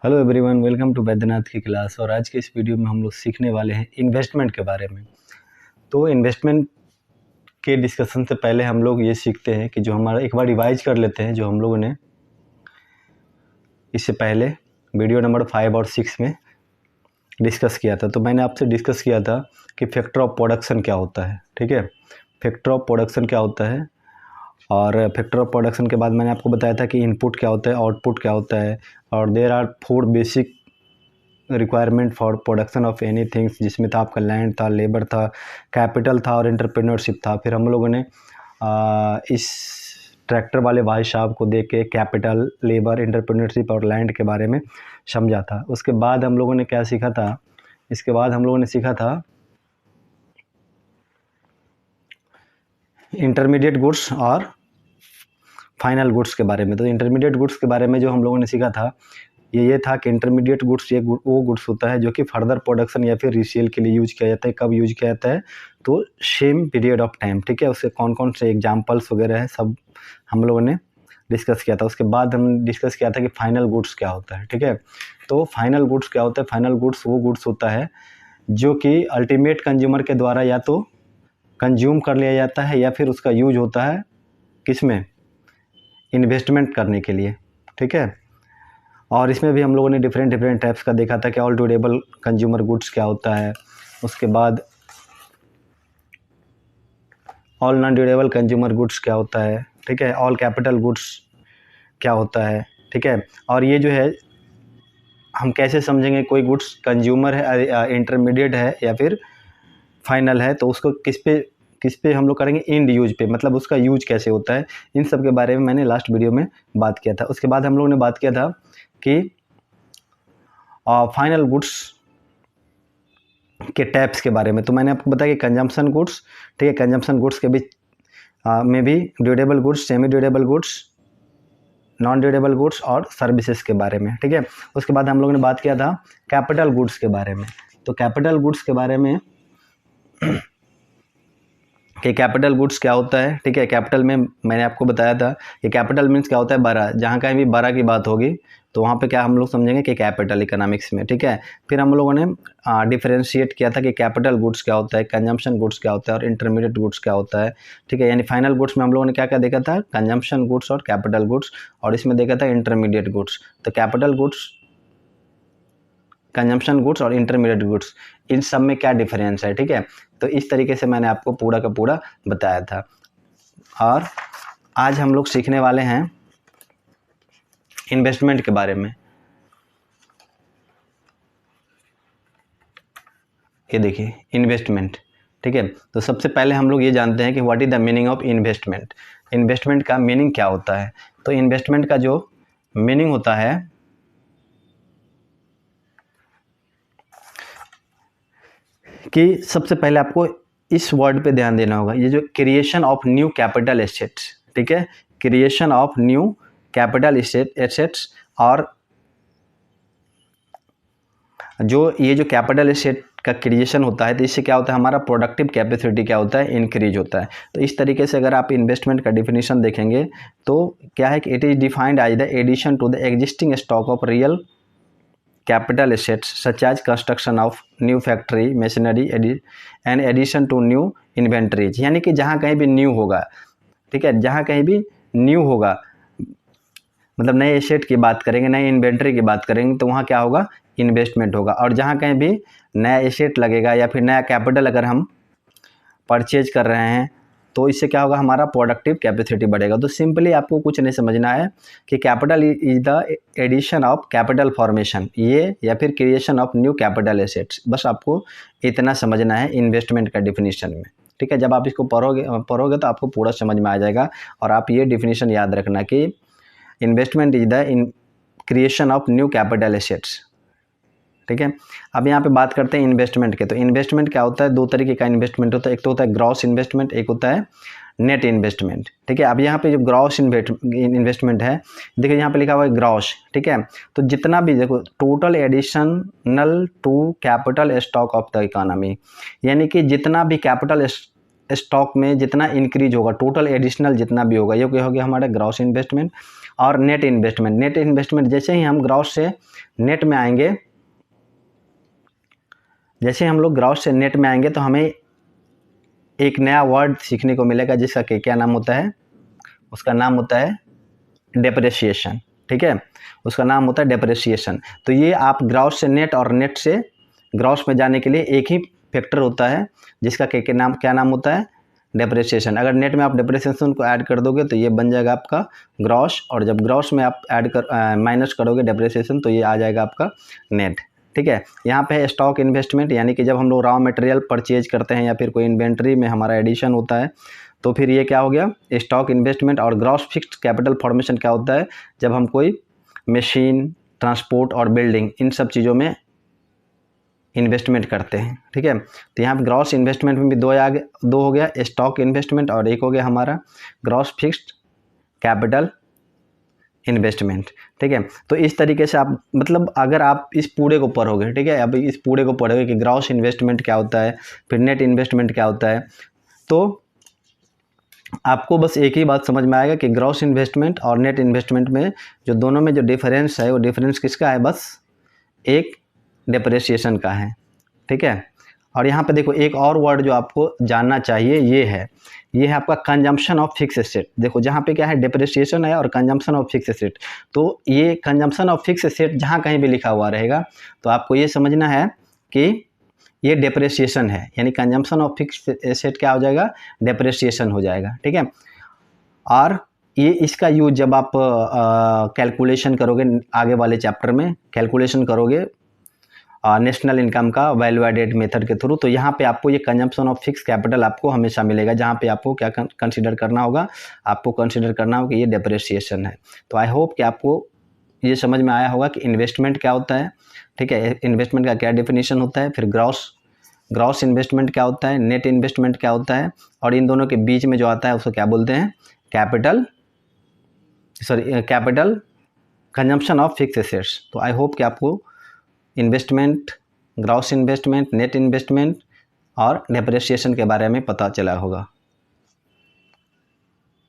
Hello everyone, welcome to Vaidyanath की class. और आज के इस वीडियो में हम लोग सीखने वाले हैं इन्वेस्टमेंट के बारे में। तो इन्वेस्टमेंट के डिस्कशन से पहले हम लोग ये सीखते हैं कि जो हमारा एक बार रिवाइज कर लेते हैं जो हम लोगों ने इससे पहले वीडियो नंबर 5 और 6 में डिस्कस किया था। तो मैंने आपसे डिस्कस किया था कि फैक्टर ऑफ प्रोडक्शन क्या होता है। ठीक है, फैक्टर ऑफ प्रोडक्शन क्या होता है, और फैक्टर ऑफ प्रोडक्शन के बाद मैंने आपको बताया था कि इनपुट क्या होता है, आउटपुट क्या होता है, और there are 4 basic requirement for production of any things, जिसमें था आपका लैंड था, लेबर था, कैपिटल था और एंटरप्रेन्योरशिप था। फिर हम लोगों ने इस ट्रैक्टर वाले भाई साहब को देख के कैपिटल, लेबर, एंटरप्रेन्योरशिप और लैंड के बारे में समझा था। उसके बाद हम लोगों ने क्या सीखा था, इसके बाद हम लोगों ने सीखा था इंटरमीडिएट गुड्स और फाइनल गुड्स के बारे में। तो इंटरमीडिएट गुड्स के बारे में जो हम लोगों ने सीखा था ये था कि इंटरमीडिएट गुड्स वो गुड्स होता है जो कि फर्दर प्रोडक्शन या फिर रीसेल के लिए यूज किया जाता है। कब यूज किया जाता है, तो सेम पीरियड ऑफ टाइम। ठीक है, उसके कौन कौन से एग्जांपल्स वगैरह है सब हम लोगों ने डिस्कस किया था। उसके बाद हम डिस्कस किया था कि फाइनल गुड्स क्या होता है। ठीक है, तो फाइनल गुड्स क्या होता है, फाइनल गुड्स वो गुड्स होता है जो कि अल्टीमेट कंज्यूमर के द्वारा या तो कंज्यूम कर लिया जाता है या फिर उसका यूज होता है किसमें, इन्वेस्टमेंट करने के लिए। ठीक है, और इसमें भी हम लोगों ने डिफरेंट टाइप्स का देखा था कि ऑल ड्यूरेबल कंज्यूमर गुड्स क्या होता है, उसके बाद all non durable consumer goods क्या होता है। ठीक है, ऑल कैपिटल गुड्स क्या होता है। ठीक है, और ये जो है हम कैसे समझेंगे कोई गुड्स कंज्यूमर है, इंटरमीडिएट है या फिर फाइनल है, तो उसको किस पे हम लोग करेंगे, एंड यूज पे, मतलब उसका यूज कैसे होता है। इन सब के बारे में मैंने लास्ट वीडियो में बात किया था। उसके बाद हम लोगों ने बात किया था कि फाइनल गुड्स के टैप्स के बारे में। तो मैंने आपको बताया कि कंजम्पशन गुड्स, ठीक है, कंजम्पशन गुड्स के बीच में भी durable goods, semi durable goods, non durable goods और सर्विसेज के बारे में। ठीक है, उसके बाद हम लोगों ने बात किया था कैपिटल गुड्स के बारे में। तो कैपिटल गुड्स के बारे में कि कैपिटल गुड्स क्या होता है। ठीक है, कैपिटल में मैंने आपको बताया था कि कैपिटल मीन्स क्या होता है, बड़ा। जहाँ कहीं भी बड़ा की बात होगी तो वहाँ पे क्या हम लोग समझेंगे कि कैपिटल इकोनॉमिक्स में। ठीक है, फिर हम लोगों ने डिफरेंशिएट किया था कि कैपिटल गुड्स क्या होता है, कंजम्पशन गुड्स क्या होता है और इंटरमीडिएट गुड्स क्या होता है। ठीक है, यानी फाइनल गुड्स में हम लोगों ने क्या क्या देखा था, कंजम्पशन गुड्स और कैपिटल गुड्स, और इसमें देखा था इंटरमीडिएट गुड्स। तो कैपिटल गुड्स, कंजम्पशन गुड्स और इंटरमीडिएट गुड्स, इन सब में क्या डिफरेंस है। ठीक है, तो इस तरीके से मैंने आपको पूरा का पूरा बताया था। और आज हम लोग सीखने वाले हैं इन्वेस्टमेंट के बारे में। ये देखिए इन्वेस्टमेंट। ठीक है, तो सबसे पहले हम लोग ये जानते हैं कि what is the meaning of investment. Investment का मीनिंग क्या होता है। तो इन्वेस्टमेंट का जो मीनिंग होता है कि सबसे पहले आपको इस वर्ड पे ध्यान देना होगा, ये जो creation of new capital assets. ठीक है, creation of new capital assets, और जो ये जो कैपिटल एसेट का क्रिएशन होता है तो इससे क्या होता है, हमारा प्रोडक्टिव कैपेसिटी क्या होता है, इंक्रीज होता है। तो इस तरीके से अगर आप इन्वेस्टमेंट का डिफिनीशन देखेंगे तो क्या है कि it is defined as the addition to the existing stock of real capital assets such as construction of new factory machinery and addition to new inventories। यानी कि जहाँ कहीं भी न्यू होगा, ठीक है, जहाँ कहीं भी न्यू होगा मतलब नए एसेट की बात करेंगे, नए इन्वेंट्री की बात करेंगे, तो वहाँ क्या होगा, इन्वेस्टमेंट होगा। और जहाँ कहीं भी नया एसेट लगेगा या फिर नया कैपिटल अगर हम परचेज कर रहे हैं तो इससे क्या होगा, हमारा प्रोडक्टिव कैपेसिटी बढ़ेगा। तो सिंपली आपको कुछ नहीं समझना है कि capital is the addition of capital formation, ये या फिर creation of new capital assets. बस आपको इतना समझना है इन्वेस्टमेंट का डिफिनीशन में। ठीक है, जब आप इसको पढ़ोगे तो आपको पूरा समझ में आ जाएगा। और आप ये डिफिनीशन याद रखना कि investment is the creation of new capital assets. ठीक है, अब यहाँ पे बात करते हैं इन्वेस्टमेंट के। तो इन्वेस्टमेंट क्या होता है, दो तरीके का इन्वेस्टमेंट होता है, एक तो होता है ग्रॉस इन्वेस्टमेंट, एक होता है नेट इन्वेस्टमेंट। ठीक है, अब यहाँ पे जो ग्रॉस इन्वेस्टमेंट है, देखिए यहाँ पे लिखा हुआ है ग्रॉस। ठीक है, तो जितना भी देखो total additional to capital stock of the economy, यानी कि जितना भी कैपिटल स्टॉक में जितना इंक्रीज होगा, टोटल एडिशनल जितना भी होगा, ये क्या हो गया हमारा ग्रॉस इन्वेस्टमेंट। और नेट इन्वेस्टमेंट। नेट इन्वेस्टमेंट जैसे ही हम ग्रॉस से नेट में आएंगे, जैसे हम लोग ग्रॉस से नेट में आएंगे तो हमें एक नया वर्ड सीखने को मिलेगा जिसका क्या नाम होता है, उसका नाम होता है डेप्रिसिएशन। ठीक है, उसका नाम होता है डेप्रिसिएशन। तो ये आप ग्रॉस से नेट और नेट से ग्रॉस में जाने के लिए एक ही फैक्टर होता है जिसका क्या नाम होता है, डेप्रिसिएशन। अगर नेट में आप डेप्रिसिएशन को ऐड कर दोगे तो ये बन जाएगा आपका ग्रॉस, और जब ग्रॉस में आप माइनस करोगे डेप्रिसिएशन तो ये आ जाएगा आपका नेट। ठीक है, यहाँ पे है स्टॉक इन्वेस्टमेंट, यानी कि जब हम लोग रॉ मटेरियल परचेज करते हैं या फिर कोई इन्वेंट्री में हमारा एडिशन होता है तो फिर ये क्या हो गया, स्टॉक इन्वेस्टमेंट। और ग्रॉस फिक्स्ड कैपिटल फॉर्मेशन क्या होता है, जब हम कोई मशीन, ट्रांसपोर्ट और बिल्डिंग इन सब चीज़ों में इन्वेस्टमेंट करते हैं। ठीक है, तो यहाँ पे ग्रॉस इन्वेस्टमेंट में भी दो हो गया, स्टॉक इन्वेस्टमेंट, और एक हो गया हमारा ग्रॉस फिक्स्ड कैपिटल इन्वेस्टमेंट। ठीक है, तो इस तरीके से आप मतलब अगर आप इस पूरे को पढ़ोगे, ठीक है, अब इस पूरे को पढ़ोगे कि ग्रॉस इन्वेस्टमेंट क्या होता है, फिर नेट इन्वेस्टमेंट क्या होता है, तो आपको बस एक ही बात समझ में आएगा कि ग्रॉस इन्वेस्टमेंट और नेट इन्वेस्टमेंट में जो दोनों में जो डिफरेंस है वो डिफरेंस किसका है, बस एक डेप्रिसिएशन का है। ठीक है, और यहाँ पे देखो एक और वर्ड जो आपको जानना चाहिए ये है आपका कंजम्पशन ऑफ फिक्स एसेट। देखो जहाँ पे क्या है, डेप्रिसिएशन है और कंजम्पशन ऑफ फिक्स एसेट। तो ये कंजम्पशन ऑफ फिक्स एसेट जहाँ कहीं भी लिखा हुआ रहेगा तो आपको ये समझना है कि ये डेप्रिसिएशन है, यानी कंजम्पशन ऑफ फिक्स एसेट क्या हो जाएगा, डेप्रिसिएशन हो जाएगा। ठीक है, और ये इसका यूज जब आप कैलकुलेशन करोगे, आगे वाले चैप्टर में कैलकुलेशन करोगे नेशनल इनकम का वैल्यू एडेड मेथड के थ्रू, तो यहाँ पे आपको ये कंजम्पशन ऑफ फिक्स कैपिटल आपको हमेशा मिलेगा, जहाँ पे आपको क्या कंसीडर करना होगा, आपको कंसीडर करना होगा कि ये डेप्रिसिएशन है। तो आई होप कि आपको ये समझ में आया होगा कि इन्वेस्टमेंट क्या होता है। ठीक है, इन्वेस्टमेंट का क्या डेफिनेशन होता है, फिर ग्रॉस इन्वेस्टमेंट क्या होता है, नेट इन्वेस्टमेंट क्या होता है, और इन दोनों के बीच में जो आता है उसको क्या बोलते हैं, capital consumption of fix assets. तो आई होप कि आपको investment, gross investment, net investment और डेप्रिसिएशन के बारे में पता चला होगा।